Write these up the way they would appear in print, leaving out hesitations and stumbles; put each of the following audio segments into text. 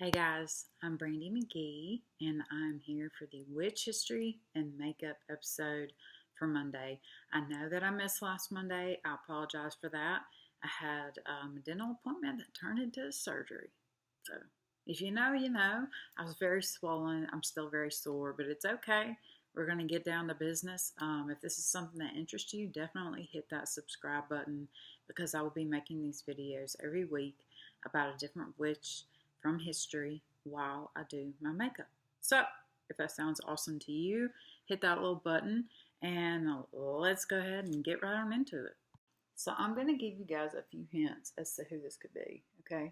Hey guys, I'm Brandy McGee, and I'm here for the Witch History and Makeup episode for Monday. I know that I missed last Monday. I apologize for that. I had a dental appointment that turned into a surgery. So, if you know, you know. I was very swollen. I'm still very sore, but it's okay. We're going to get down to business. If this is something that interests you, definitely hit that subscribe button because I will be making these videos every week about a different witch from history while I do my makeup. So, if that sounds awesome to you, hit that little button and let's go ahead and get right on into it. So, I'm going to give you guys a few hints as to who this could be, okay?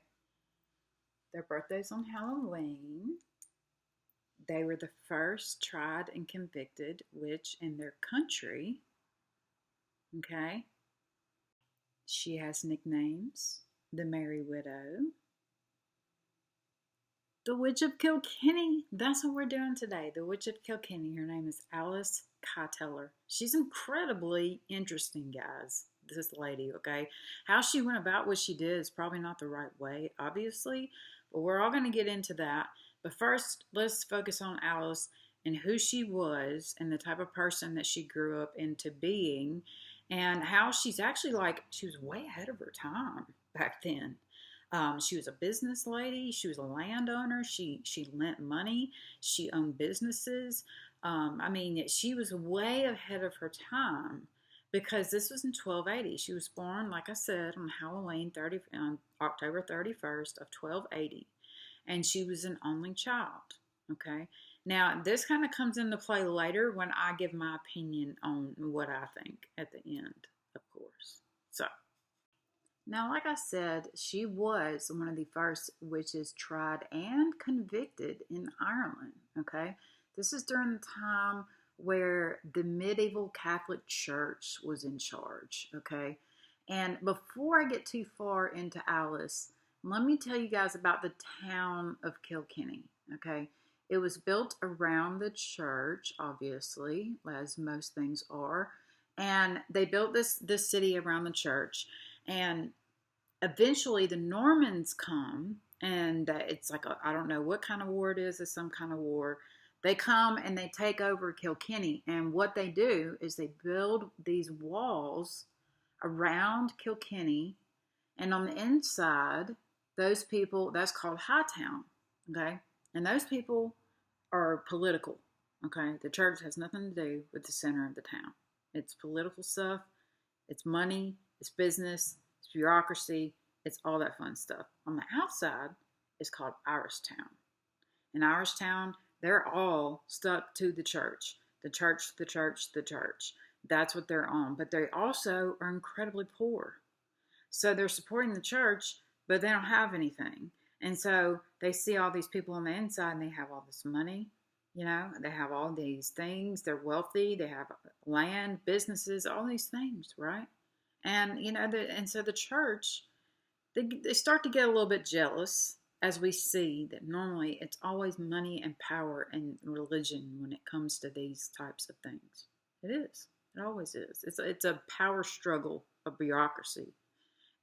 Their birthday's on Halloween. They were the first tried and convicted witch in their country, okay? She has nicknames: the Merry Widow, the Witch of Kilkenny. That's what we're doing today. The Witch of Kilkenny. Her name is Alice Kyteler. She's incredibly interesting, guys. This lady, okay? How she went about what she did is probably not the right way, obviously, but we're all going to get into that. But first, let's focus on Alice and who she was and the type of person that she grew up into being and how she's actually she was way ahead of her time back then. She was a business lady. She was a landowner. She lent money. She owned businesses. She was way ahead of her time because this was in 1280. She was born, like I said, on October 31st of 1280, and she was an only child. Okay. Now, this kind of comes into play later when I give my opinion on what I think at the end, of course. So, now, like I said, she was one of the first witches tried and convicted in Ireland, okay? This is during the time where the medieval Catholic Church was in charge, okay? And before I get too far into Alice, let me tell you guys about the town of Kilkenny, okay? It was built around the church, obviously, as most things are. And they built this city around the church. And eventually the Normans come, and it's like, I don't know what kind of war it is. It's some kind of war. They come and they take over Kilkenny. And what they do is they build these walls around Kilkenny. And on the inside, those people, that's called Hightown, okay? And those people are political, okay? The church has nothing to do with the center of the town. It's political stuff. It's money. It's business. It's bureaucracy. It's all that fun stuff. On the outside, it's called Irishtown. In Irishtown, they're all stuck to the church. The church, the church, the church. That's what they're on. But they also are incredibly poor. So they're supporting the church, but they don't have anything. And so they see all these people on the inside and they have all this money. You know, they have all these things. They're wealthy. They have land, businesses, all these things, right? And, and so the church, they start to get a little bit jealous, as we see that normally it's always money and power and religion when it comes to these types of things. It is. It always is. It's a power struggle of bureaucracy.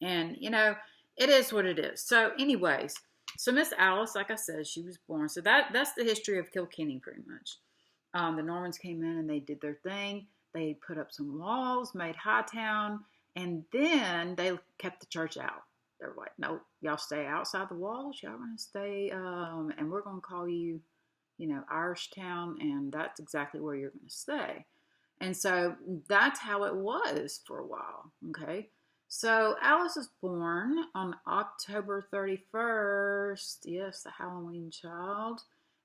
And, it is what it is. So anyways, so Miss Alice, like I said, she was born. So that's the history of Kilkenny pretty much. The Normans came in and they did their thing. They put up some walls, made Hightown, and then they kept the church out. They were like, no, y'all stay outside the walls. Y'all going to stay, and we're going to call you, Irishtown, and that's exactly where you're going to stay. And so that's how it was for a while, okay? So Alice was born on October 31st, yes, the Halloween child,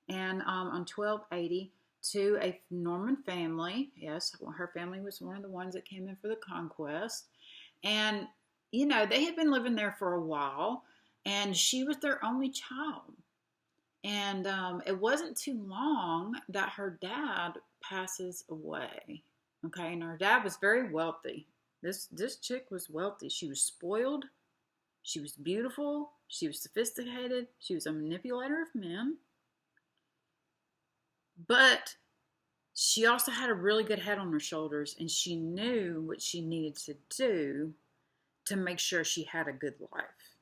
and on 1280 to a Norman family. Yes, her family was one of the ones that came in for the conquest. And, they had been living there for a while, and she was their only child. And it wasn't too long that her dad passes away, okay? And her dad was very wealthy. This chick was wealthy. She was spoiled. She was beautiful. She was sophisticated. She was a manipulator of men. But she also had a really good head on her shoulders, and she knew what she needed to do to make sure she had a good life.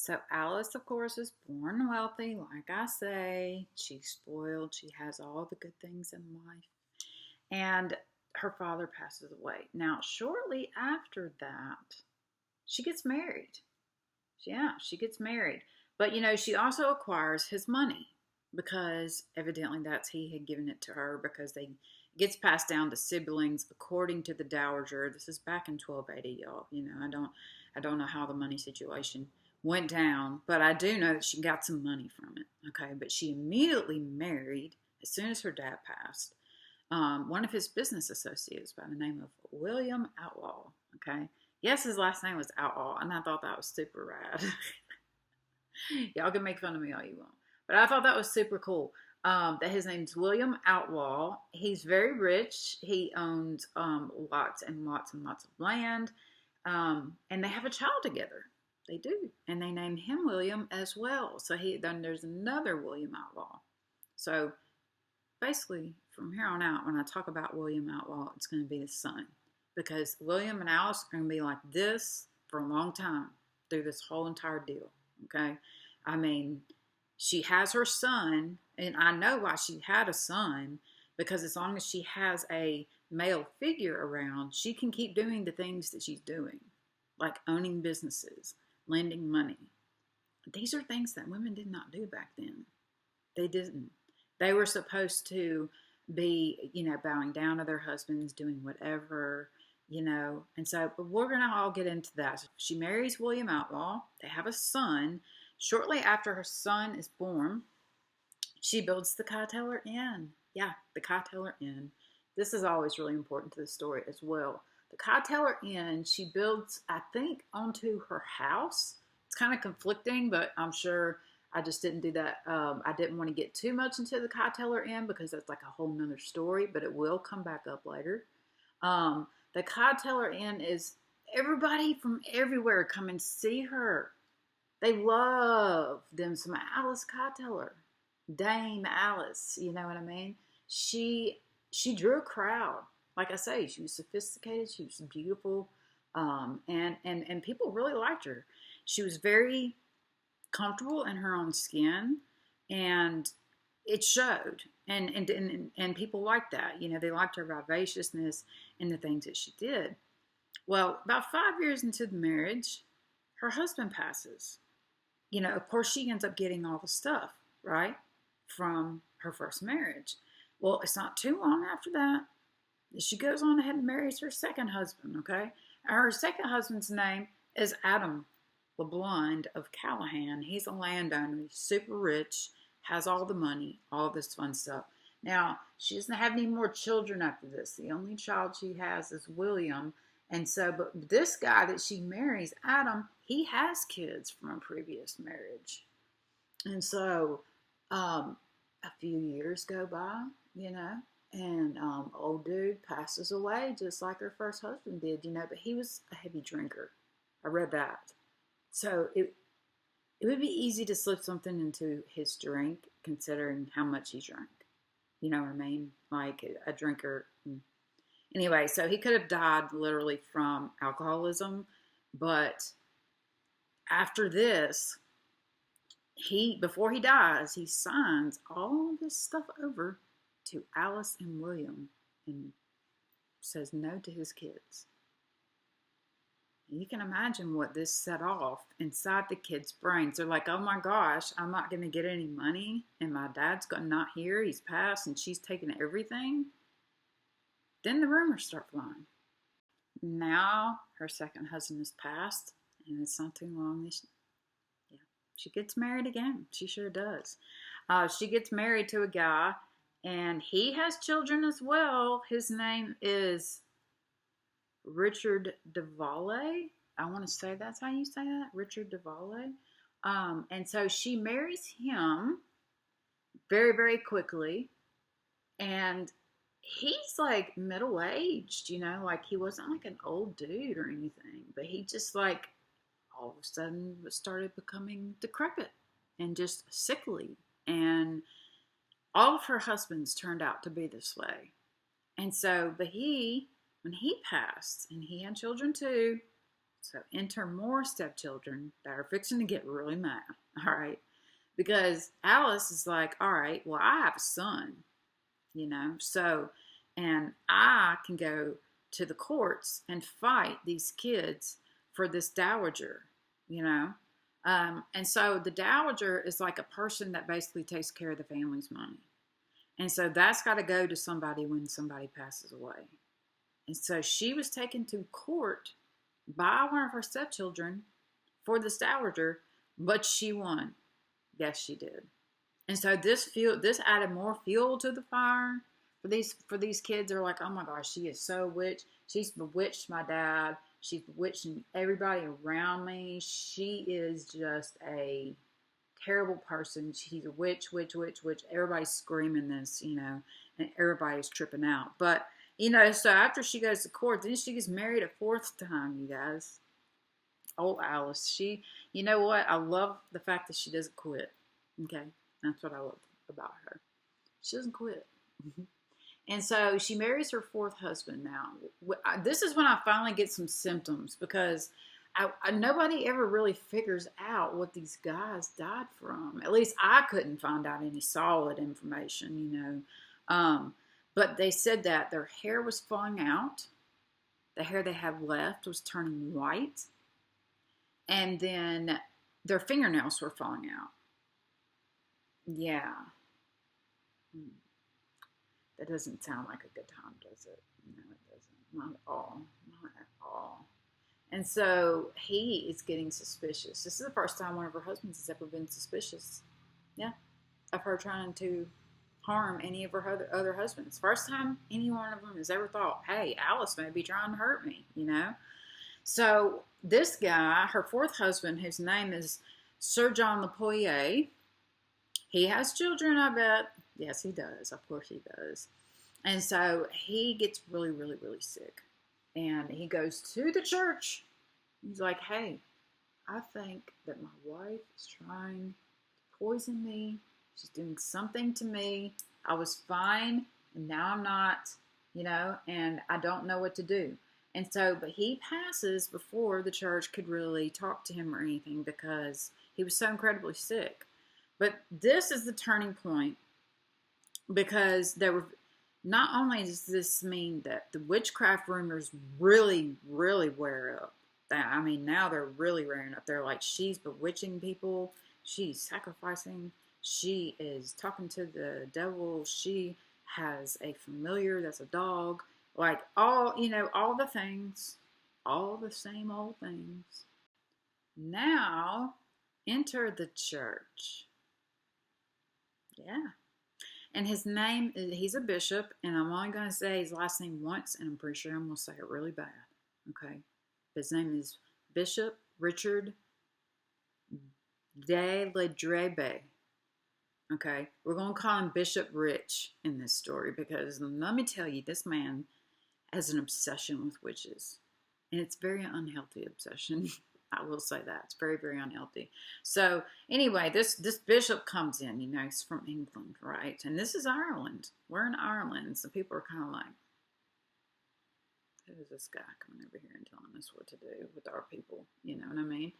So Alice, of course, is born wealthy. Like I say, she's spoiled. She has all the good things in life. And her father passes away. Now, shortly after that, she gets married. Yeah, she gets married. But, she also acquires his money because evidently that's he had given it to her because they gets passed down to siblings according to the dowager. This is back in 1280, y'all. I don't know how the money situation went down, but I do know that she got some money from it. Okay, but she immediately married as soon as her dad passed. One of his business associates by the name of William Outlaw. Okay, yes, his last name was Outlaw, and I thought that was super rad. Y'all can make fun of me all you want, but I thought that was super cool. That his name's William Outlaw. He's very rich. He owns lots and lots and lots of land, and they have a child together. They do, and they named him William as well. So then there's another William Outlaw. So basically, from here on out, when I talk about William Outlaw, it's going to be the son, because William and Alice are going to be like this for a long time through this whole entire deal. Okay, I mean, she has her son, and I know why she had a son, because as long as she has a male figure around, she can keep doing the things that she's doing, like owning businesses, lending money. These are things that women did not do back then. They didn't. They were supposed to be, bowing down to their husbands, doing whatever, And so, but we're going to all get into that. She marries William Outlaw. They have a son. Shortly after her son is born, she builds the Kyteler Inn. Yeah, the Kyteler Inn. This is always really important to the story as well. The Kyteler Inn, she builds, I think, onto her house. It's kind of conflicting, but I'm sure I just didn't do that. I didn't want to get too much into the Kyteler Inn because that's like a whole nother story, but it will come back up later. The Kyteler Inn is everybody from everywhere come and see her. They love them some Alice Kyteler, Dame Alice. You know what I mean? She drew a crowd. Like I say, she was sophisticated. She was beautiful, and people really liked her. She was very comfortable in her own skin, and it showed. And people liked that. They liked her vivaciousness and the things that she did. Well, about 5 years into the marriage, her husband passes. Of course, she ends up getting all the stuff, right, from her first marriage. Well, it's not too long after that she goes on ahead and marries her second husband, okay? Her second husband's name is Adam LeBlond of Callahan. He's a landowner. He's super rich, has all the money, all this fun stuff. Now, she doesn't have any more children after this. The only child she has is William. And so, but this guy that she marries, Adam, he has kids from a previous marriage. And so, a few years go by, and old dude passes away just like her first husband did, but he was a heavy drinker. I read that. So it would be easy to slip something into his drink considering how much he drank. You know what I mean? Like a drinker. Anyway, so he could have died literally from alcoholism, but after this, before he dies, he signs all this stuff over to Alice and William and says no to his kids. You can imagine what this set off inside the kids' brains. They're like, oh my gosh, I'm not going to get any money, and my dad's not here, he's passed, and she's taken everything. Then the rumors start flying. Now her second husband has passed, and it's not too long. She gets married again. She sure does. She gets married to a guy, and he has children as well. His name is Richard DeValle. I want to say that's how you say that, Richard DeValle. And so she marries him very, very quickly. And he's like middle-aged, like he wasn't like an old dude or anything, but he just like all of a sudden started becoming decrepit and just sickly. And all of her husbands turned out to be this way. And so, but when he passed, and he had children too, So enter more stepchildren that are fixing to get really mad, all right? Because Alice is like, all right, well, I have a son, so, and I can go to the courts and fight these kids for this dowager, you know? And so the dowager is like a person that basically takes care of the family's money. And so that's got to go to somebody when somebody passes away. And so she was taken to court by one of her stepchildren for this dowager, but she won. Yes, she did. And so this added more fuel to the fire for these kids. They're like, oh my gosh, she is so witch. She's bewitched my dad. She's bewitching everybody around me. She is just a terrible person. She's a witch, witch, witch, witch. Everybody's screaming this, and everybody's tripping out. But, so after she goes to court, then she gets married a fourth time, you guys. Old Alice. You know what? I love the fact that she doesn't quit. Okay? That's what I love about her. She doesn't quit. And so she marries her fourth husband now. This is when I finally get some symptoms, because nobody ever really figures out what these guys died from. At least I couldn't find out any solid information, But they said that their hair was falling out. The hair they had left was turning white. And then their fingernails were falling out. Yeah. That doesn't sound like a good time, does it? No, it doesn't. Not at all. Not at all. And so he is getting suspicious. This is the first time one of her husbands has ever been suspicious. Yeah. Of her trying to harm any of her other husbands. First time any one of them has ever thought, hey, Alice may be trying to hurt me, So this guy, her fourth husband, whose name is Sir John Lepoyer, he has children, I bet. Yes, he does. Of course he does. And so he gets really, really, really sick. And he goes to the church. He's like, hey, I think that my wife is trying to poison me. She's doing something to me. I was fine, and now I'm not, and I don't know what to do. And so, but he passes before the church could really talk to him or anything, because he was so incredibly sick. But this is the turning point, because there were, not only does this mean that the witchcraft rumors really, really wear up. Now they're really rearing up. They're like, she's bewitching people. She's sacrificing. She is talking to the devil. She has a familiar that's a dog. Like all the things, all the same old things. Now, enter the church. Yeah. And his name, he's a bishop, and I'm only going to say his last name once, and I'm pretty sure I'm going to say it really bad. Okay? His name is Bishop Richard de Ledrebe. Okay? We're going to call him Bishop Rich in this story, because let me tell you, this man has an obsession with witches. And it's a very unhealthy obsession. I will say that. It's very, very unhealthy. So anyway, this bishop comes in, he's from England, right? And this is Ireland. We're in Ireland. So people are kind of like, who is this guy coming over here and telling us what to do with our people? You know what I mean?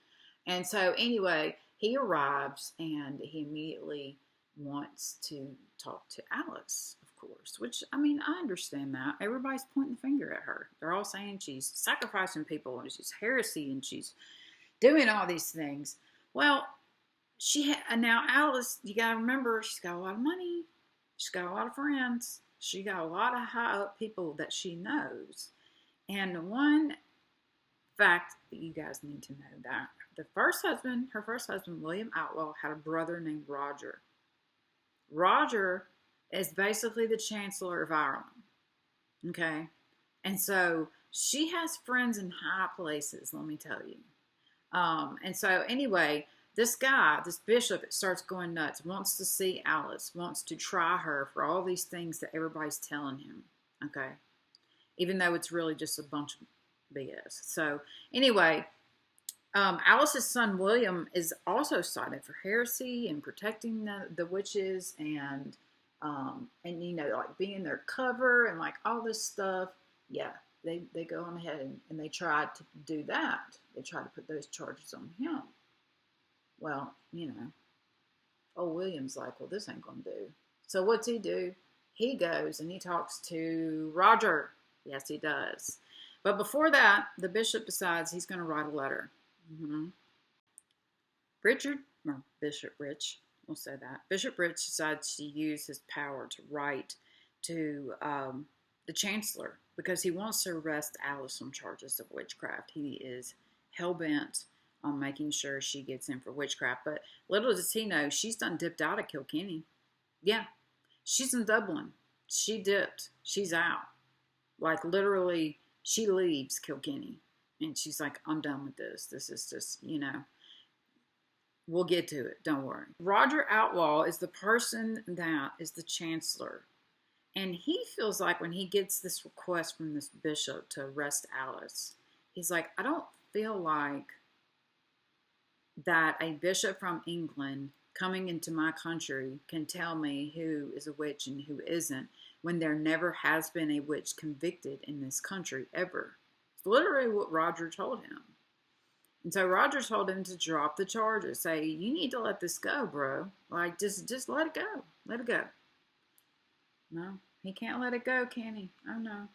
And so anyway, he arrives and he immediately wants to talk to Alice, of course, which, I understand that. Everybody's pointing the finger at her. They're all saying she's sacrificing people and she's heresy and she's doing all these things. Well, now Alice, you got to remember, she's got a lot of money. She's got a lot of friends. She got a lot of high up people that she knows. And one fact that you guys need to know, that her first husband, William Outlaw, had a brother named Roger. Roger is basically the Chancellor of Ireland. Okay? And so she has friends in high places, let me tell you. And so anyway, this guy, this bishop, starts going nuts, wants to see Alice, wants to try her for all these things that everybody's telling him. Okay? Even though it's really just a bunch of BS. So anyway, Alice's son William is also cited for heresy and protecting the witches and like being their cover and like all this stuff. Yeah. they go on ahead and they try to do that. They try to put those charges on him. Well, old William's like, well, this ain't gonna do. So what's he do? He goes and he talks to Roger. Yes, he does. But before that, the bishop decides he's going to write a letter. Richard, or Bishop Rich, we'll say that. Bishop Rich decides to use his power to write to the chancellor because he wants to arrest Alice on charges of witchcraft. He is hell-bent on making sure she gets in for witchcraft. But little does he know, she's done dipped out of Kilkenny. Yeah, she's in Dublin. She dipped. She's out. Like, literally, she leaves Kilkenny. And she's like, I'm done with this. This is just, we'll get to it. Don't worry. Roger Outlaw is the person that is the chancellor. And he feels like when he gets this request from this bishop to arrest Alice, he's like, I don't feel like that a bishop from England coming into my country can tell me who is a witch and who isn't when there never has been a witch convicted in this country ever. It's literally what Roger told him. And so Roger told him to drop the charges. Say, you need to let this go, bro. Like, just let it go. Let it go. No, he can't let it go, can he? Oh, no.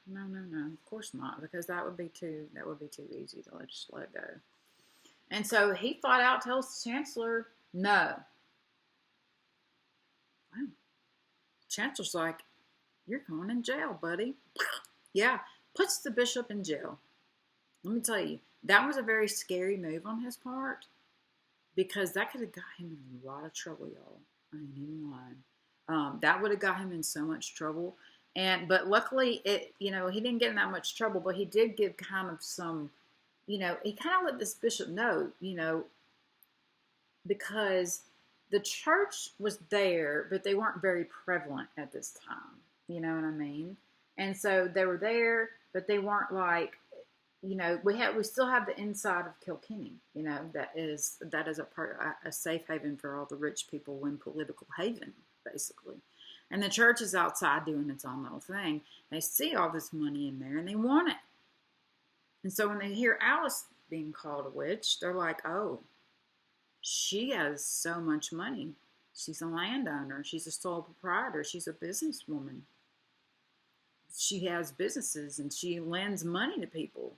Of course not, because that would be too easy to just let it go. And so he flat out tells the chancellor, no. Wow. Chancellor's like, you're going in jail, buddy. Yeah, puts the bishop in jail. Let me tell you, that was a very scary move on his part because that could have got him in a lot of trouble, y'all. I ain't even lying. That would have got him in so much trouble. But luckily, he didn't get in that much trouble, but he did give kind of some, he kind of let this bishop know, because the church was there, but they weren't very prevalent at this time. You know what I mean? And so they were there, but they weren't like, we still have the inside of Kilkenny, that is a safe haven for all the rich people in political haven, basically. And the church is outside doing its own little thing. They see all this money in there and they want it. And so when they hear Alice being called a witch, they're like, oh, she has so much money. She's a landowner. She's a sole proprietor. She's a businesswoman. She has businesses and she lends money to people.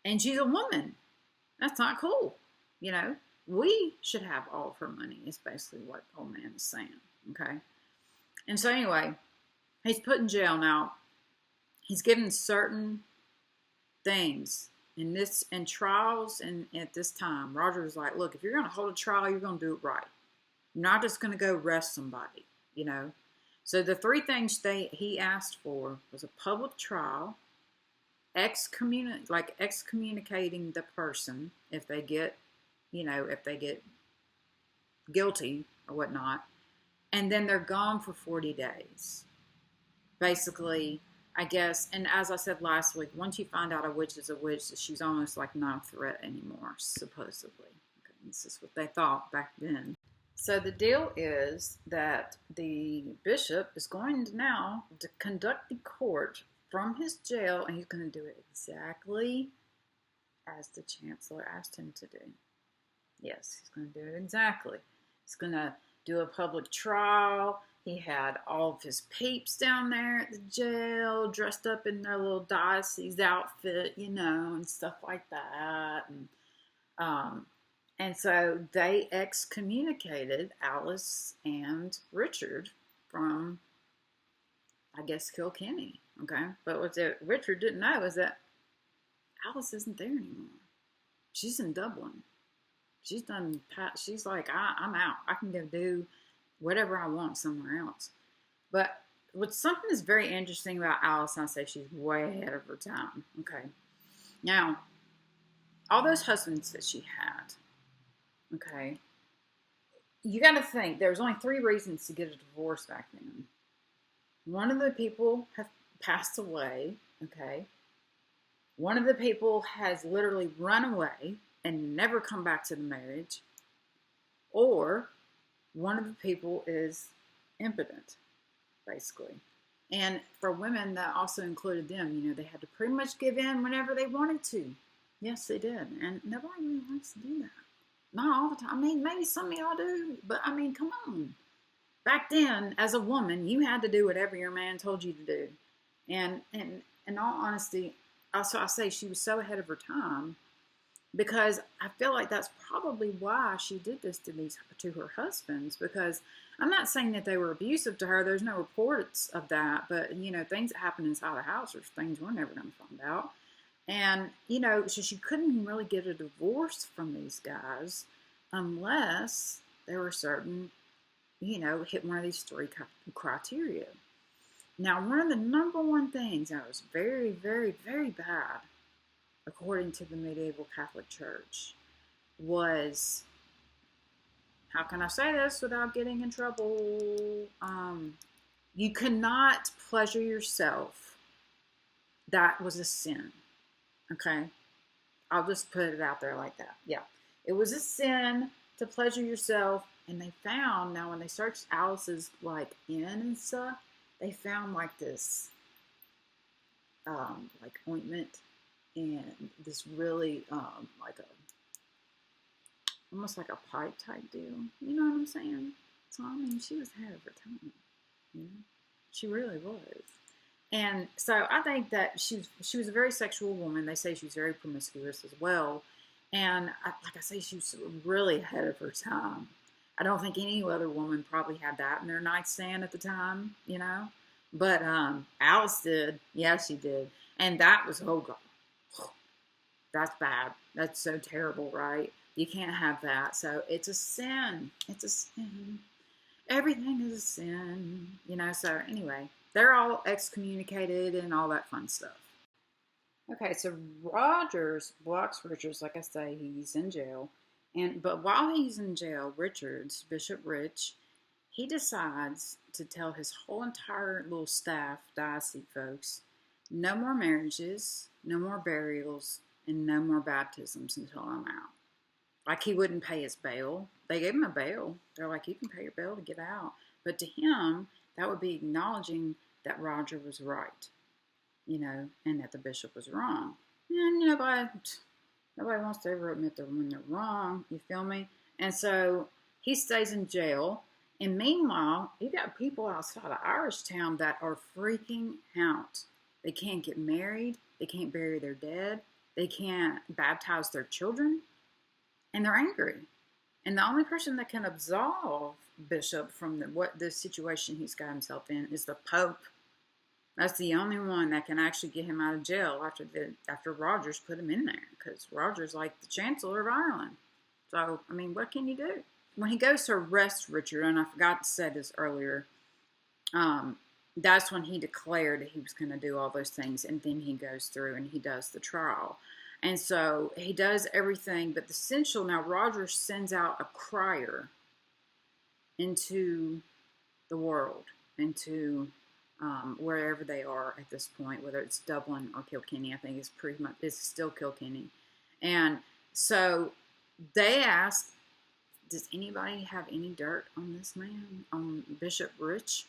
And she's a woman. That's not cool. We should have all of her money, is basically what old man is saying. Okay. And so anyway, he's put in jail now. He's given certain things in trials and at this time. Roger was like, look, if you're going to hold a trial, you're going to do it right. You're not just going to go arrest somebody, So the three things he asked for was a public trial, excommunicating the person if they get guilty or whatnot, and then they're gone for 40 days. Basically, I guess, and as I said last week, once you find out a witch is a witch, she's almost like not a threat anymore, supposedly. Okay, this is what they thought back then. So the deal is that the bishop is going to now to conduct the court from his jail, and he's going to do it exactly as the chancellor asked him to do. Yes, he's going to do it exactly. He's going to do a public trial. He had all of his peeps down there at the jail, dressed up in their little diocese outfit, and stuff like that. And so they excommunicated Alice and Richard from, I guess, Kilkenny. Okay, but what Richard didn't know is that Alice isn't there anymore. She's in Dublin. She's like, I'm out. I can go do whatever I want somewhere else. But what's something that's very interesting about Alice, and I say she's way ahead of her time. Okay. Now, all those husbands that she had, okay, you got to think, there was only 3 reasons to get a divorce back then. One of the people have passed away, okay. One of the people has literally run away and never come back to the marriage, or one of the people is impotent, basically. And for women, that also included them. You know, they had to pretty much give in whenever they wanted to. Yes, they did. And nobody really likes to do that. Not all the time. I mean, maybe some of y'all do, but I mean, come on. Back then, as a woman, you had to do whatever your man told you to do. And in all honesty, also I say she was so ahead of her time, because I feel like that's probably why she did this to her husbands. Because I'm not saying that they were abusive to her. There's no reports of that, but you know, things that happen inside the house are things we're never going to find out. And you know, so she couldn't really get a divorce from these guys unless there were certain, you know, hit one of these three criteria. Now, one of the number one things that was very, very, very bad, according to the medieval Catholic Church, was, how can I say this without getting in trouble? You could not pleasure yourself. That was a sin. Okay? I'll just put it out there like that. Yeah. It was a sin to pleasure yourself. And they found, now when they searched Alice's like inn and stuff, they found like this like ointment and this really like a almost like a pipe type deal. You know what I'm saying? So I mean, she was ahead of her time. You know? She really was. And so I think that she was a very sexual woman. They say she was very promiscuous as well. And like I say, she was really ahead of her time. I don't think any other woman probably had that in their nightstand at the time, you know. But Alice did. Yeah, she did. And that was, oh God, that's bad. That's so terrible, right? You can't have that. So it's a sin. It's a sin. Everything is a sin, you know. So anyway, they're all excommunicated and all that fun stuff. Okay, so Rogers blocks Richards, like I say, he's in jail. But while he's in jail, Richards, Bishop Rich, he decides to tell his whole entire little staff, diocese folks, no more marriages, no more burials, and no more baptisms until I'm out. Like he wouldn't pay his bail. They gave him a bail. They're like, you can pay your bail to get out. But to him, that would be acknowledging that Roger was right, you know, and that the bishop was wrong. And nobody wants to ever admit that when they're wrong, you feel me? And so he stays in jail. And meanwhile, you got people outside of Irishtown that are freaking out. They can't get married. They can't bury their dead. They can't baptize their children. And they're angry. And the only person that can absolve Bishop from the situation he's got himself in is the Pope. That's the only one that can actually get him out of jail after Rogers put him in there. Because Rogers like the Chancellor of Ireland. So, I mean, what can you do? When he goes to arrest Richard, and I forgot to say this earlier, that's when he declared that he was going to do all those things. And then he goes through and he does the trial. And so he does everything. But the essential, now Rogers sends out a crier into the world, into wherever they are at this point, whether it's Dublin or Kilkenny. I think it's still Kilkenny. And so they ask, does anybody have any dirt on this man, on Bishop Rich?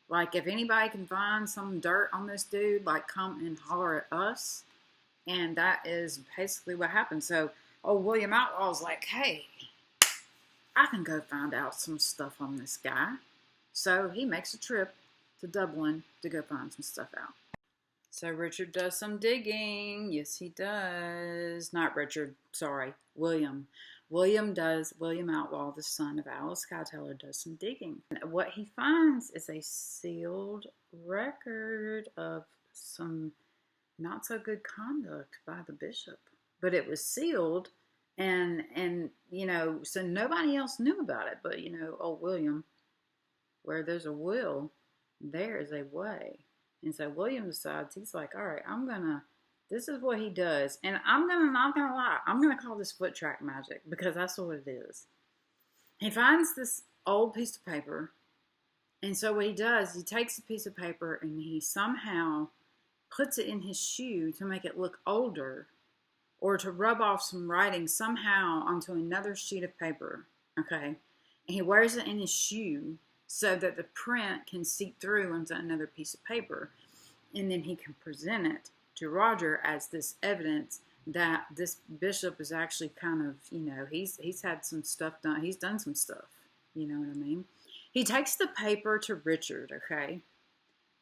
Like, if anybody can find some dirt on this dude, like, come and holler at us. And that is basically what happened. So, William Outlaw's like, hey, I can go find out some stuff on this guy. So he makes a trip to Dublin to go find some stuff out. So Richard does some digging. Yes, he does. Not Richard, sorry, William. William Outlaw, the son of Alice Kyteler, does some digging. And what he finds is a sealed record of some not so good conduct by the bishop. But it was sealed, and you know, so nobody else knew about it. But, you know, old William, where there's a will, there is a way. And so William decides, he's like, all right, this is what he does. And not gonna lie, I'm gonna call this foot track magic, because that's what it is. He finds this old piece of paper. And so what he does, he takes a piece of paper and he somehow puts it in his shoe to make it look older, or to rub off some writing somehow onto another sheet of paper. Okay. And he wears it in his shoe. so that the print can seep through onto another piece of paper. And then he can present it to Roger as this evidence that this bishop is actually kind of, he's had some stuff done. He's done some stuff. You know what I mean? He takes the paper to Richard, okay?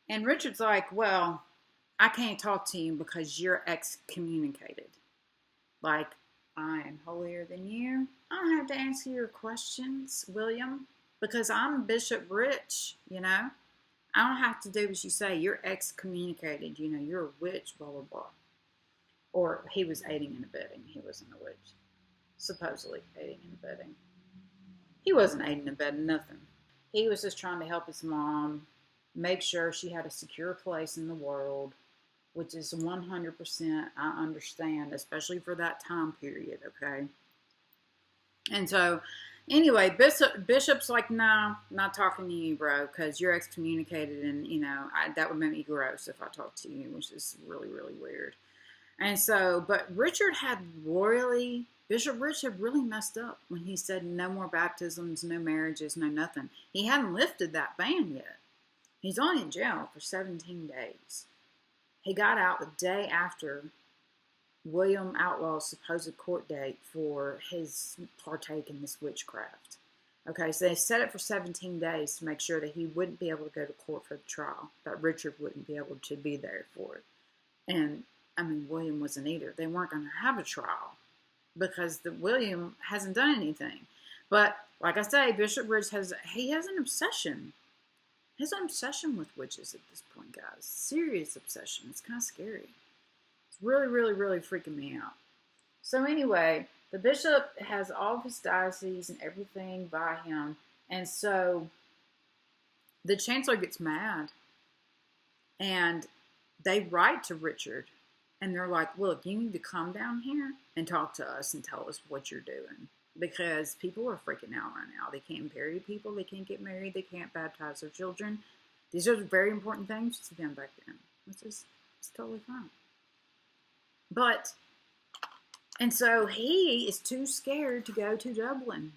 And Richard's like, well, I can't talk to you because you're excommunicated. Like, I am holier than you. I don't have to answer your questions, William, because I'm Bishop Rich, I don't have to do as you say. You're excommunicated. You're a witch, blah, blah, blah. Or he was aiding and abetting. He wasn't a witch. Supposedly aiding and abetting. He wasn't aiding and abetting nothing. He was just trying to help his mom make sure she had a secure place in the world, which is 100% I understand, especially for that time period, okay? And so, anyway, Bishop's like, no, not talking to you, bro, because you're excommunicated, and, that would make me gross if I talked to you, which is really, really weird. And so, but Bishop Rich had really messed up when he said no more baptisms, no marriages, no nothing. He hadn't lifted that ban yet. He's only in jail for 17 days. He got out the day after William Outlaw's supposed court date for his partake in this witchcraft. Okay, so they set it for 17 days to make sure that he wouldn't be able to go to court for the trial, that Richard wouldn't be able to be there for it. And, William wasn't either. They weren't going to have a trial because William hasn't done anything. But, like I say, Bishop Rich has an obsession. He has an obsession with witches at this point, guys. Serious obsession. It's kind of scary. It's really, really, really freaking me out. So anyway, the bishop has all of his diocese and everything by him. And so the chancellor gets mad. And they write to Richard. And they're like, look, you need to come down here and talk to us and tell us what you're doing. Because people are freaking out right now. They can't bury people. They can't get married. They can't baptize their children. These are very important things to them back then. It's totally fine. And so he is too scared to go to Dublin.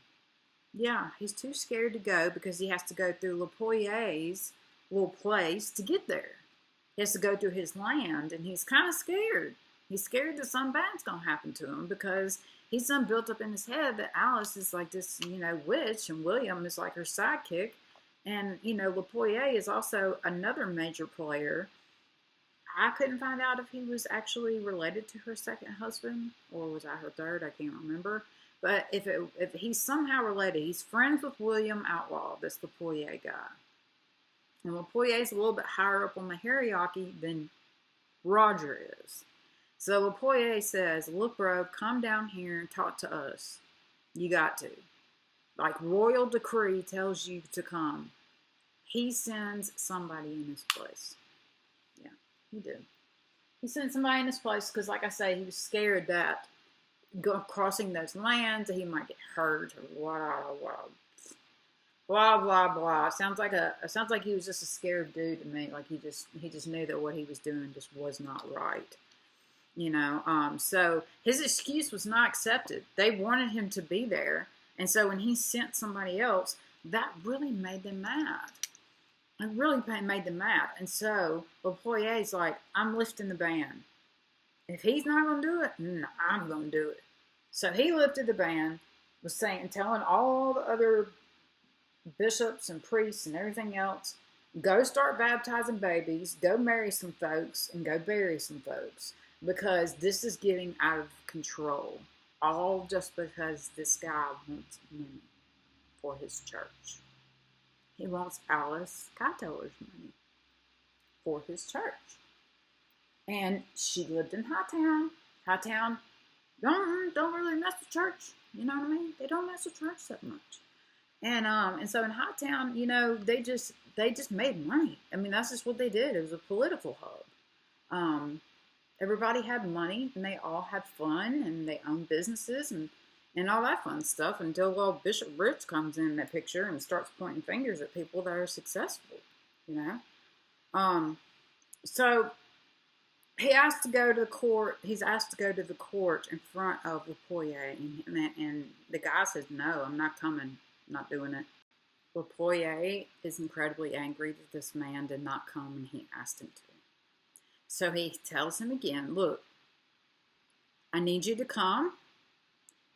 Yeah, he's too scared to go because he has to go through Lepoyer's little place to get there. He has to go through his land, and he's kind of scared. He's scared that something bad's going to happen to him because he's done built up in his head that Alice is like this, witch, and William is like her sidekick. And, Lepoyer is also another major player. I couldn't find out if he was actually related to her second husband, or was I her third? I can't remember. But if he's somehow related, he's friends with William Outlaw, this Lepoyer guy. And Lepoyer's a little bit higher up on the hierarchy than Roger is. So Lepoyer says, look, bro, come down here and talk to us. You got to. Like royal decree tells you to come. He sends somebody in his place. Yeah, he did. He sent somebody in his place because, like I say, he was scared that crossing those lands, that he might get hurt or blah, blah, blah. Sounds like he was just a scared dude to me. Like he just knew that what he was doing just was not right. So his excuse was not accepted. They wanted him to be there. And so when he sent somebody else, that really made them mad. It really made them mad. And so Lepoyer's like, I'm lifting the ban. If he's not going to do it, no, I'm going to do it. So he lifted the ban, was telling all the other bishops and priests and everything else, go start baptizing babies, go marry some folks, and go bury some folks. Because this is getting out of control. All just because this guy wants money for his church. He wants Alice Kyteler's money for his church. And she lived in Hightown. Hightown don't really mess with church. You know what I mean? They don't mess with church that much. And so in Hightown, they just made money. That's just what they did. It was a political hub. Everybody had money, and they all had fun, and they owned businesses and all that fun stuff until Bishop Rich comes in that picture and starts pointing fingers at people that are successful, So he asked to go to the court. He's asked to go to the court in front of Lepoyer, and the guy says, no, I'm not coming. I'm not doing it. Lapoyer is incredibly angry that this man did not come when he asked him to. So he tells him again, look, I need you to come,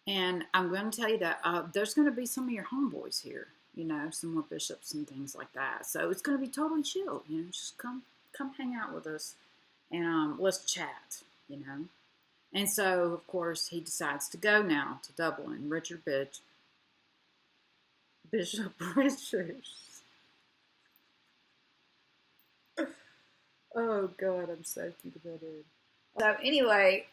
and I'm going to tell you that there's going to be some of your homeboys here, you know, some more bishops and things like that. So it's going to be totally chill, you know, just come hang out with us, and let's chat, you know. And so, of course, he decides to go now to Dublin. Bishop Richards. Oh, God, I'm so cute about it. So, anyway,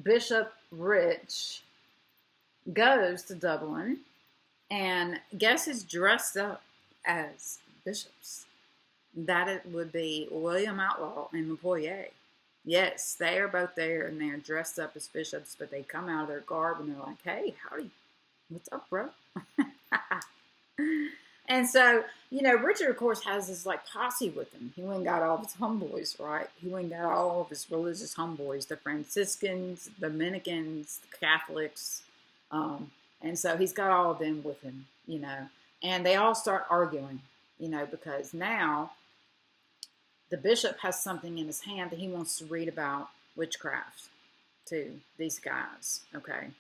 Bishop Rich goes to Dublin, and guess who's dressed up as bishops? That it would be William Outlaw and Lapoyer. Yes, they are both there, and they're dressed up as bishops, but they come out of their garb, and they're like, hey, howdy, what's up, bro? And so, you know, Richard, of course, has his, like, posse with him. He went and got all of his homeboys, right? He went and got all of his religious homeboys, the Franciscans, the Dominicans, the Catholics. And so he's got all of them with him, you know. And they all start arguing, you know, because now the bishop has something in his hand that he wants to read about witchcraft to these guys, okay?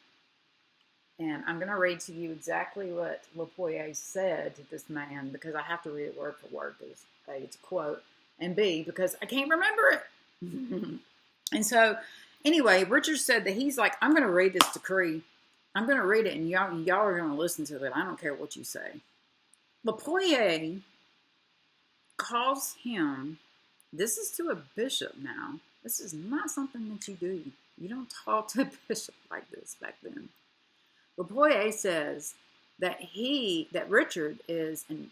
And I'm going to read to you exactly what Lapoyer said to this man, because I have to read it word for word, because A, it's a quote, and B, because I can't remember it. And so, anyway, Richard said that he's like, I'm going to read this decree. I'm going to read it, and y'all are going to listen to it. I don't care what you say. Lapoyer calls him, this is to a bishop now. This is not something that you do. You don't talk to a bishop like this back then. Lapoyer says that Richard is an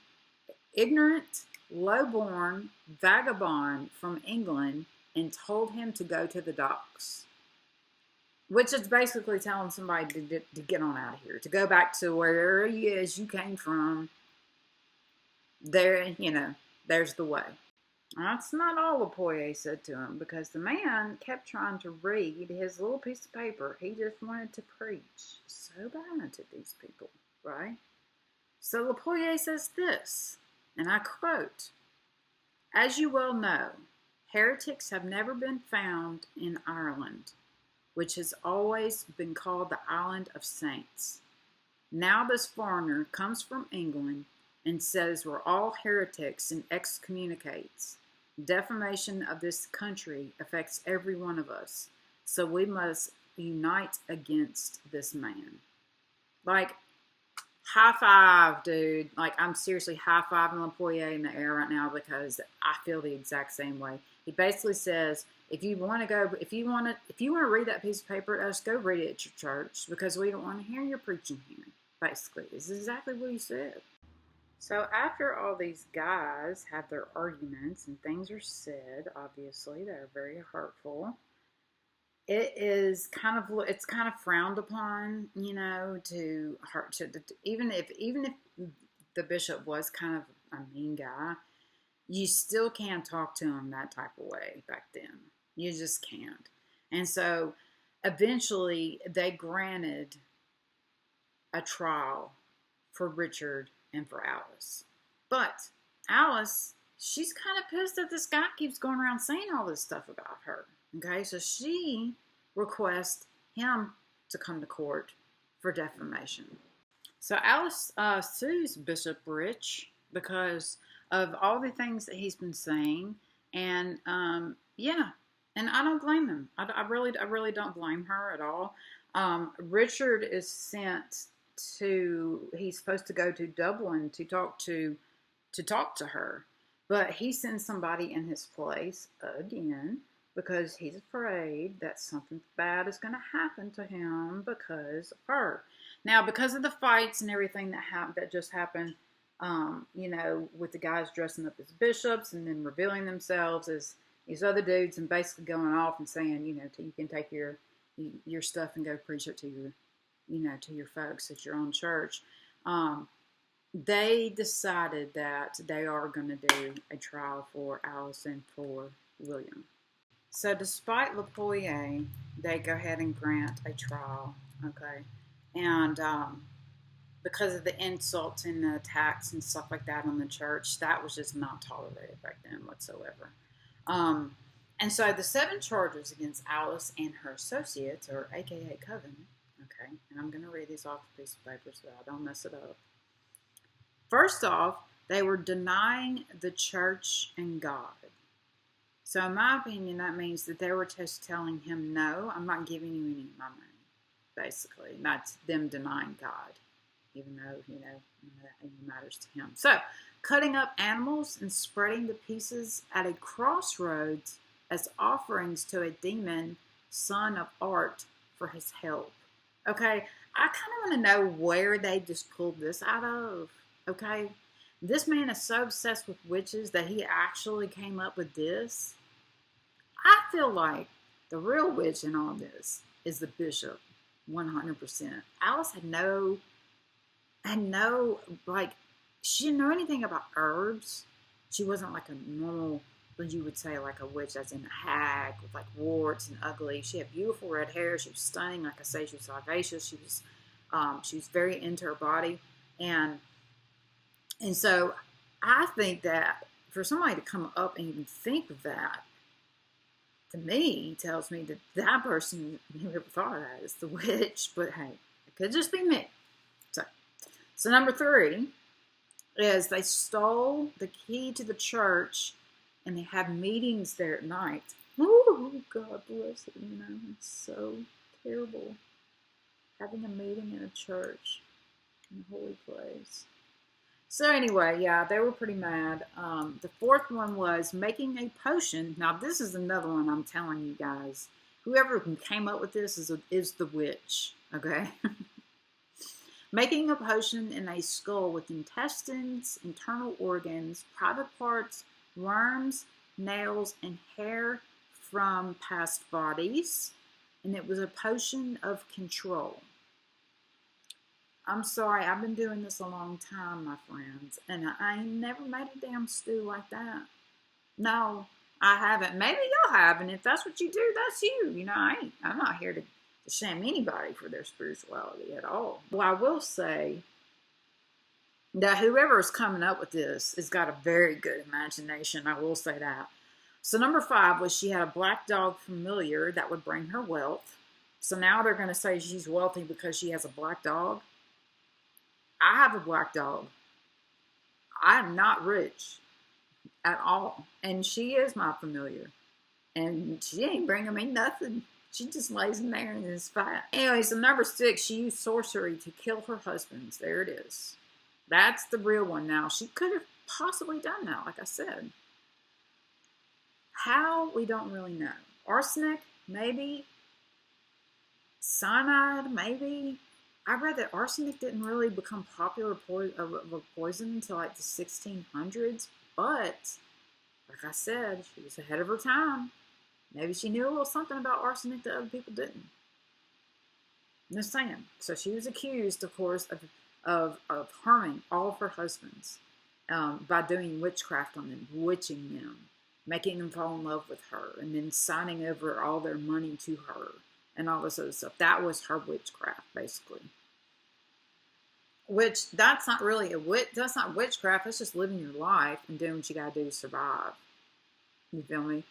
ignorant, low-born vagabond from England and told him to go to the docks. Which is basically telling somebody to get on out of here, to go back to where you came from. There, you know, there's the way. That's not all Lapoyer said to him, because the man kept trying to read his little piece of paper. He just wanted to preach so bad to these people, right? So Lapoyer says this, and I quote, as you well know, heretics have never been found in Ireland, which has always been called the Island of Saints. Now this foreigner comes from England and says we're all heretics and excommunicates. Defamation of this country affects every one of us, so we must unite against this man. Like, high five, dude. Like, I'm seriously high-fiving Lapoyer in the air right now, because I feel the exact same way. He basically says, if you want to read that piece of paper, just go read it at your church, because we don't want to hear your preaching here. Basically, this is exactly what he said. So after all these guys have their arguments and things are said, obviously, that are very hurtful, it's kind of frowned upon, you know, even if the bishop was kind of a mean guy, you still can't talk to him that type of way back then. You just can't. And so eventually they granted a trial for Richard and for Alice. But Alice, she's kind of pissed that this guy keeps going around saying all this stuff about her. Okay, so she requests him to come to court for defamation. So Alice sues Bishop Rich because of all the things that he's been saying, and yeah, and I don't blame him. I really don't blame her at all. Richard is sent he's supposed to go to Dublin to talk to her, but he sends somebody in his place again, because he's afraid that something bad is going to happen to him because of her. Now, because of the fights and everything that just happened, you know, with the guys dressing up as bishops and then revealing themselves as these other dudes and basically going off and saying, you know, you can take your stuff and go preach it to your folks at your own church. They decided that they are going to do a trial for Alice and for William. So despite Lapoyer, they go ahead and grant a trial, okay? And because of the insults and the attacks and stuff like that on the church. That was just not tolerated back then whatsoever. And so the 7 charges against Alice and her associates, or AKA Coven, okay, and I'm going to read these off the piece of paper so I don't mess it up. First off, they were denying the church and God. So in my opinion, that means that they were just telling him, no, I'm not giving you any of my money, basically. That's them denying God, even though, that even matters to him. So, cutting up animals and spreading the pieces at a crossroads as offerings to a demon, son of art, for his help. Okay, I kind of want to know where they just pulled this out of. Okay, this man is so obsessed with witches that he actually came up with this. I feel like the real witch in all this is the bishop, 100%. Alice had no, like, she didn't know anything about herbs. She wasn't like a normal, what you would say, like a witch, as in a hag with like warts and ugly. She had beautiful red hair. She was stunning. Like I say, she was audacious. She was very into her body. And so I think that for somebody to come up and even think of that, to me, tells me that that person whoever thought of that is the witch. But hey, it could just be me. So number 3 is they stole the key to the church and they had meetings there at night. Oh, God bless it. It's so terrible having a meeting in a church, in a holy place. So anyway, yeah, they were pretty mad. The 4th one was making a potion. Now, this is another one I'm telling you guys. Whoever came up with this is the witch, okay? Making a potion in a skull with intestines, internal organs, private parts, worms, nails, and hair from past bodies. And it was a potion of control. I'm sorry, I've been doing this a long time, my friends, and I ain't never made a damn stew like that. No, I haven't. Maybe y'all have, and if that's what you do, that's you. I'm not here to shame anybody for their spirituality at all. Well, I will say that whoever is coming up with this has got a very good imagination. I will say that. So number 5 was she had a black dog familiar that would bring her wealth. So now they're going to say she's wealthy because she has a black dog. I have a black dog. I'm not rich at all. And she is my familiar. And she ain't bringing me nothing. She just lays in there and is fine. Anyway, so number 6, she used sorcery to kill her husbands. There it is. That's the real one now. She could have possibly done that, like I said. How? We don't really know. Arsenic? Maybe. Cyanide? Maybe. I read that arsenic didn't really become popular of a poison until like the 1600s. But, like I said, she was ahead of her time. Maybe she knew a little something about arsenic that other people didn't. I'm just saying. So she was accused, of course, of harming all of her husbands by doing witchcraft on them, bewitching them, making them fall in love with her, and then signing over all their money to her, and all this other stuff. That was her witchcraft, basically. Which, that's not really that's not witchcraft. That's just living your life and doing what you gotta do to survive. You feel me?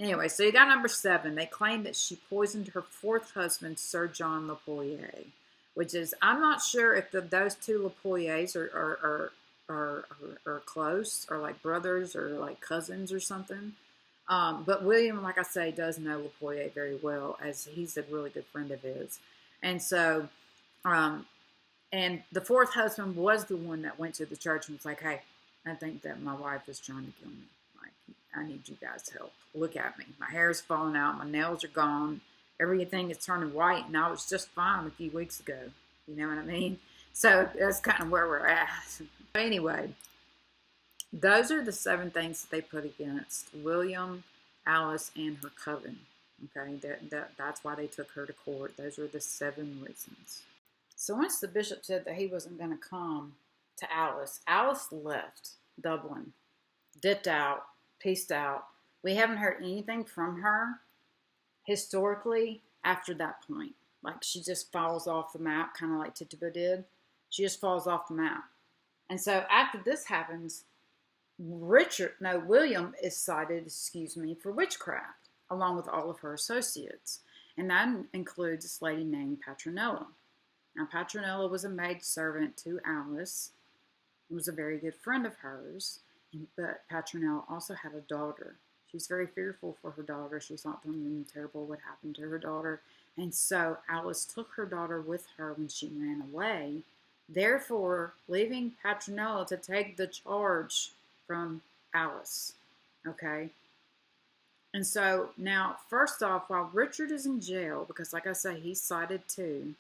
Anyway, so you got number 7. They claim that she poisoned her 4th husband, Sir John Lapoyer, which is, I'm not sure if those 2 Lapoyers are close, or like brothers, or like cousins or something. But William, like I say, does know Lapoyer very well, as he's a really good friend of his. And so, and the 4th husband was the one that went to the church and was like, hey, I think that my wife is trying to kill me. Like, I need you guys' help. Look at me. My hair's falling out. My nails are gone. Everything is turning white, and I was just fine a few weeks ago. You know what I mean? So that's kind of where we're at. But anyway, those are the 7 things that they put against William, Alice, and her coven. Okay, that's why they took her to court. Those are the 7 reasons. So once the bishop said that he wasn't going to come to Alice, Alice left Dublin, dipped out, peaced out. We haven't heard anything from her historically after that point. Like, she just falls off the map, kind of like Tituba did. She just falls off the map. And so after this happens, William is cited, for witchcraft, along with all of her associates. And that includes this lady named Petronella. Now, Petronella was a maidservant to Alice, was a very good friend of hers, but Petronella also had a daughter. She's very fearful for her daughter. She thought something terrible would happen to her daughter. And so Alice took her daughter with her when she ran away, therefore leaving Petronella to take the charge from Alice. Okay? And so now, first off, while Richard is in jail, because like I say, he's cited too,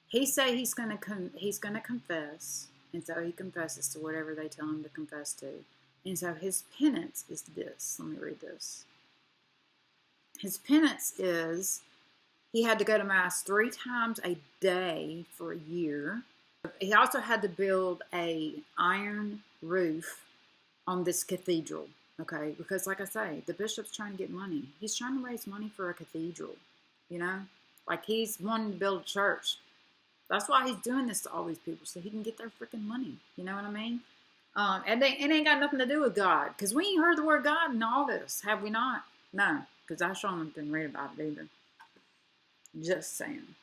he say he's gonna confess, and so he confesses to whatever they tell him to confess to. And so his penance is this. Let me read this. His penance is he had to go to Mass 3 times a day for a year. He also had to build an iron roof on this cathedral, okay? Because like I say, the bishop's trying to get money. He's trying to raise money for a cathedral, you know? Like he's wanting to build a church. That's why he's doing this to all these people, so he can get their freaking money. You know what I mean? And it ain't got nothing to do with God. Because we ain't heard the word God in all this, have we not? No, because I sure didn't read about it either. Just saying.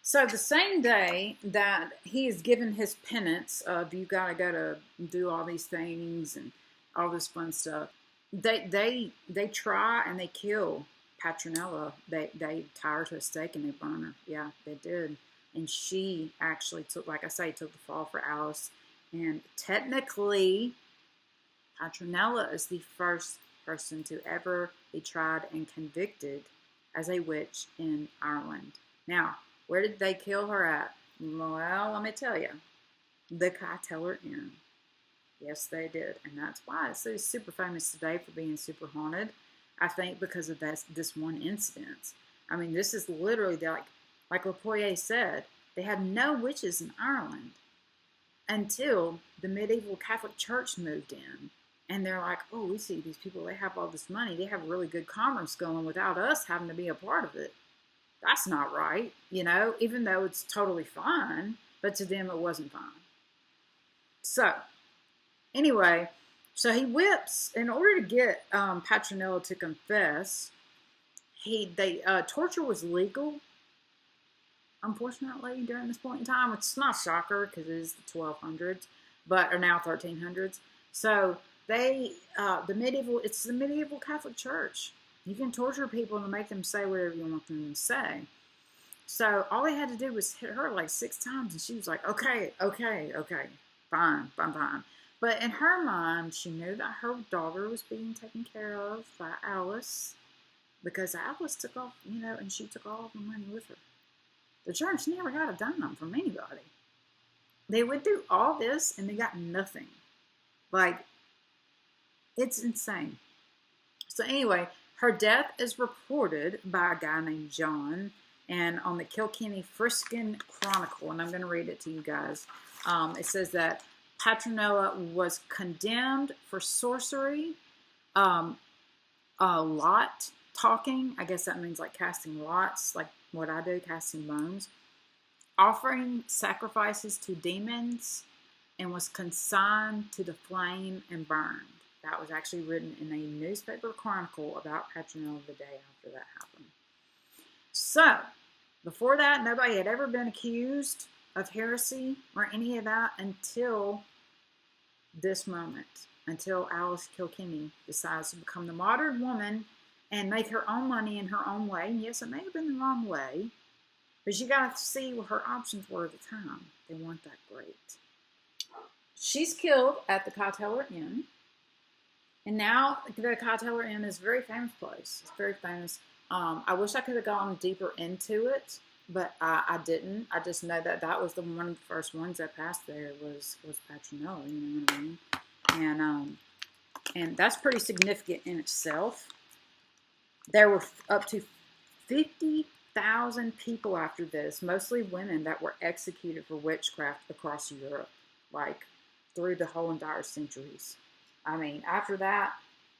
So the same day that he is given his penance of you got to go to do all these things and all this fun stuff, they try and they kill Petronella. They tie her to a stake and they burn her. Yeah, they did. And she actually took the fall for Alice. And technically, Petronella is the first person to ever be tried and convicted as a witch in Ireland. Now, where did they kill her at? Well, let me tell you. The Kyteler Inn. Yes, they did. And that's why it's so super famous today for being super haunted. I think because of this one incident. I mean, this is literally like Lapoyer said, they had no witches in Ireland until the medieval Catholic Church moved in. And they're like, oh, we see these people, they have all this money. They have really good commerce going without us having to be a part of it. That's not right, you know, even though it's totally fine. But to them, it wasn't fine. So, anyway, so he whips, in order to get Petronella to confess, torture was legal, unfortunately, during this point in time. It's not a shocker because it is the 1200s, or now 1300s. So it's the medieval Catholic Church. You can torture people and make them say whatever you want them to say. So all they had to do was hit her like 6 times, and she was like, okay, fine. But in her mind, she knew that her daughter was being taken care of by Alice, because Alice took off, and she took all of the money with her. The church never got a dime from anybody. They went through all this and they got nothing. Like, it's insane. So anyway, her death is reported by a guy named John, and on the Kilkenny Friskin Chronicle, and I'm going to read it to you guys. It says that Petronella was condemned for sorcery, lot talking. I guess that means like casting lots, like what I do, casting bones, offering sacrifices to demons, and was consigned to the flame and burned. That was actually written in a newspaper chronicle about Petronella the day after that happened. So, before that, nobody had ever been accused of heresy or any of that until this moment, until Alice Kilkenny decides to become the modern woman and make her own money in her own way. And yes, it may have been the wrong way, but you got to see what her options were at the time. They weren't that great. She's killed at the Kyteler Inn. And now the Kyteler Inn is a very famous place. It's very famous. I wish I could have gone deeper into it, but I didn't. I just know that was one of the first ones that passed there was Petronella, you know what I mean? And that's pretty significant in itself. There were up to 50,000 people after this, mostly women, that were executed for witchcraft across Europe, like through the whole entire centuries. I mean, after that,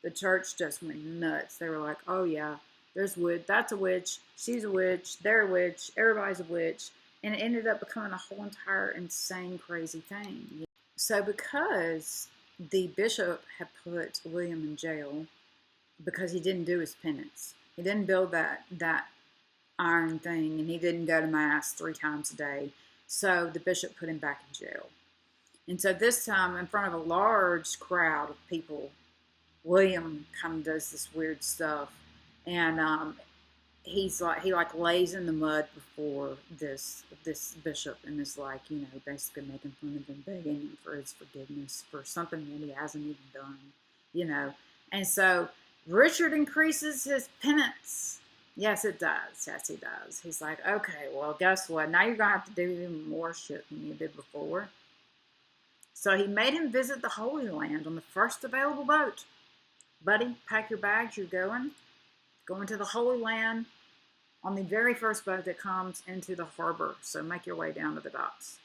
the church just went nuts. They were like, oh yeah, there's witch, that's a witch, she's a witch, they're a witch, everybody's a witch. And it ended up becoming a whole entire insane, crazy thing. So because the bishop had put William in jail because he didn't do his penance, he didn't build that iron thing, and he didn't go to mass 3 times a day. So the bishop put him back in jail. And so this time, in front of a large crowd of people, William kind of does this weird stuff, and he lays in the mud before this bishop, and is like, basically making fun of him, begging him for his forgiveness for something that he hasn't even done, And so Richard increases his penance. Yes, it does. Yes, he does. He's like, okay, well, guess what? Now you're going to have to do even more shit than you did before. So he made him visit the Holy Land on the first available boat. Buddy, pack your bags. You're going to the Holy Land on the very first boat that comes into the harbor. So make your way down to the docks.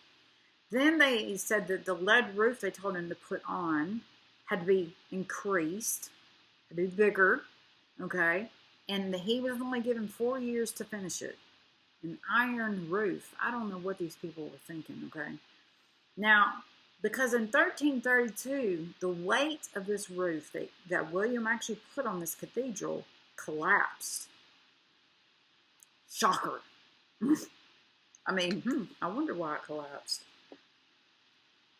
Then they said that the lead roof they told him to put on had to be increased, to be bigger, okay? And he was only given 4 years to finish it. An iron roof. I don't know what these people were thinking, okay? Now, because in 1332, the weight of this roof that William actually put on this cathedral collapsed. Shocker. I wonder why it collapsed.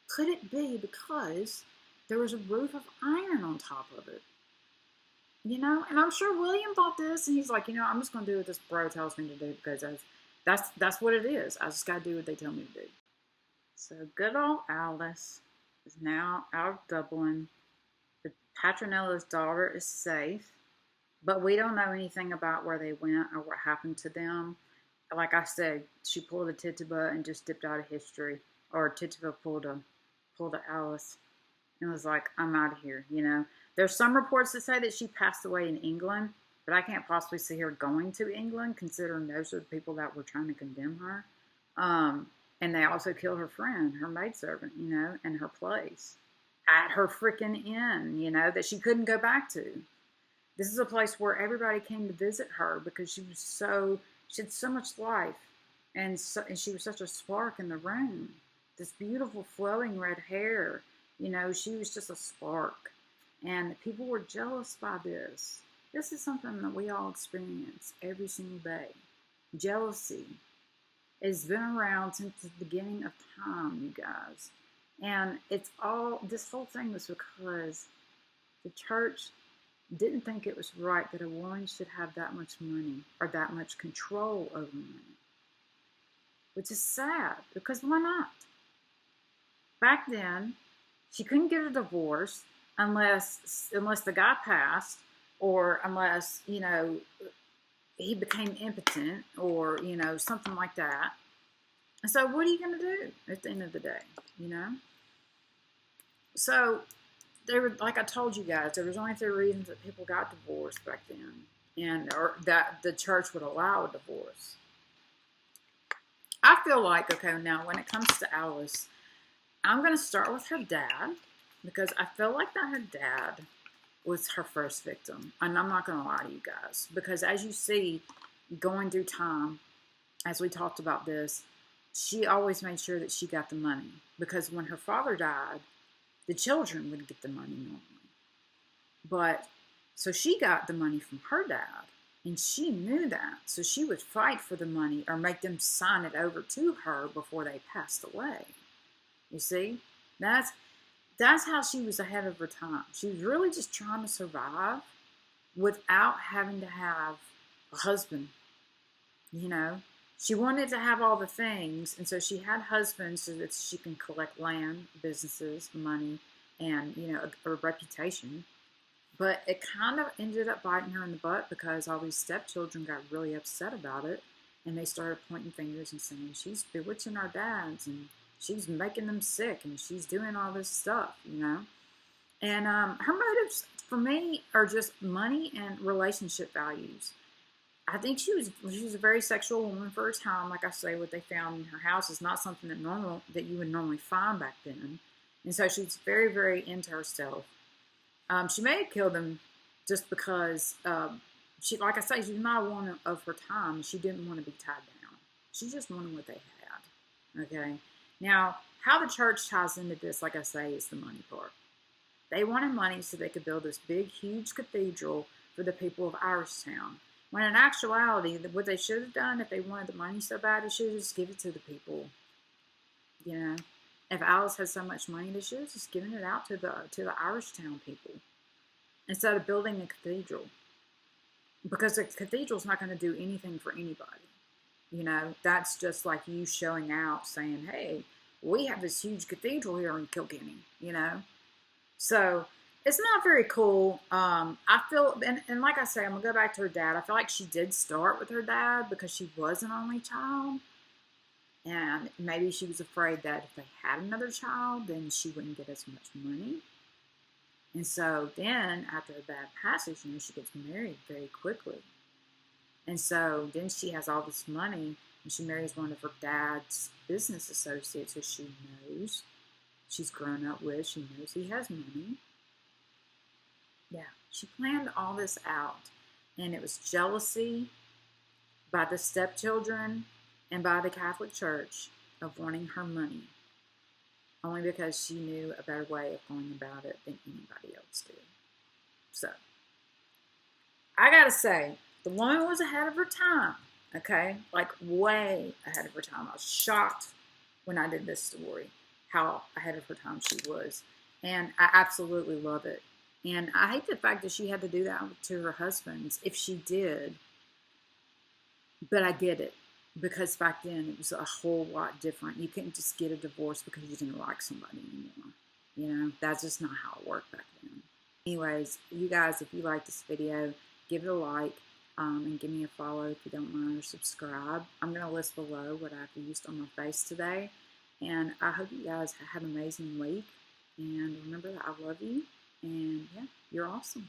Could it be because there was a roof of iron on top of it? And I'm sure William thought this, and he's like, I'm just going to do what this bro tells me to do, because that's what it is. I just got to do what they tell me to do. So good old Alice is now out of Dublin. The Patronella's daughter is safe, but we don't know anything about where they went or what happened to them. Like I said, she pulled a Tituba and just dipped out of history, or Tituba pulled a Alice and was like, I'm out of here, There's some reports that say that she passed away in England, but I can't possibly see her going to England, considering those are the people that were trying to condemn her. And they also killed her friend, her maidservant, and her place at her freaking inn, that she couldn't go back to. This is a place where everybody came to visit her because she had so much life, and she was such a spark in the room. This beautiful flowing red hair, she was just a spark. And people were jealous by this. This is something that we all experience every single day. Jealousy. It's been around since the beginning of time, you guys. And this whole thing was because the church didn't think it was right that a woman should have that much money or that much control over money. Which is sad, because why not? Back then, she couldn't get a divorce unless the guy passed, or unless, he became impotent, or, something like that. And so what are you going to do at the end of the day, So there were, like I told you guys, there was only 3 reasons that people got divorced back then, or that the church would allow a divorce. I feel like, okay, now when it comes to Alice, I'm going to start with her dad, because I feel like that her dad was her first victim. And I'm not going to lie to you guys, because as you see, going through time, as we talked about this, she always made sure that she got the money, because when her father died, the children would get the money normally. But so she got the money from her dad, and she knew that. So she would fight for the money or make them sign it over to her before they passed away. You see, that's how she was ahead of her time. She was really just trying to survive without having to have a husband. She wanted to have all the things, and so she had husbands so that she can collect land, businesses, money, and, a reputation. But it kind of ended up biting her in the butt, because all these stepchildren got really upset about it, and they started pointing fingers and saying, she's bewitching our dads, and she's making them sick, and she's doing all this stuff, And her motives, for me, are just money and relationship values. I think she was a very sexual woman for her time. Like I say, what they found in her house is not something that you would normally find back then. And so she's very, very into herself. She may have killed them just because like I say, she's not a woman of her time. She didn't want to be tied down. She just wanted what they had. Okay. Now, how the church ties into this, like I say, is the money part. They wanted money so they could build this big, huge cathedral for the people of Irishtown. When in actuality, what they should have done if they wanted the money so bad, they should have just given it to the people. You know, if Alice had so much money, they should have just given it out to the Irishtown people instead of building a cathedral. Because a cathedral's not going to do anything for anybody. You know, that's just like you showing out, saying, "Hey, we have this huge cathedral here in Kilkenny." You know. So it's not very cool. I feel, and like I say, I'm gonna go back to her dad. I feel like she did start with her dad because she was an only child, and maybe she was afraid that if they had another child, then she wouldn't get as much money. And so then, after her dad passes, you know, she gets married very quickly. And so then she has all this money, and she marries one of her dad's business associates who she knows. She's grown up with. She knows he has money. Yeah, she planned all this out. And it was jealousy by the stepchildren and by the Catholic Church of wanting her money. Only because she knew a better way of going about it than anybody else did. So, I gotta say, the woman was ahead of her time. Okay? Like, way ahead of her time. I was shocked when I did this story how ahead of her time she was. And I absolutely love it. And I hate the fact that she had to do that to her husband, if she did. But I get it. Because back then it was a whole lot different. You couldn't just get a divorce because you didn't like somebody anymore. You know, that's just not how it worked back then. Anyways, you guys, if you like this video, give it a like. And give me a follow if you don't mind, or subscribe. I'm going to list below what I've used on my face today. And I hope you guys have an amazing week. And remember that I love you. And yeah, you're awesome.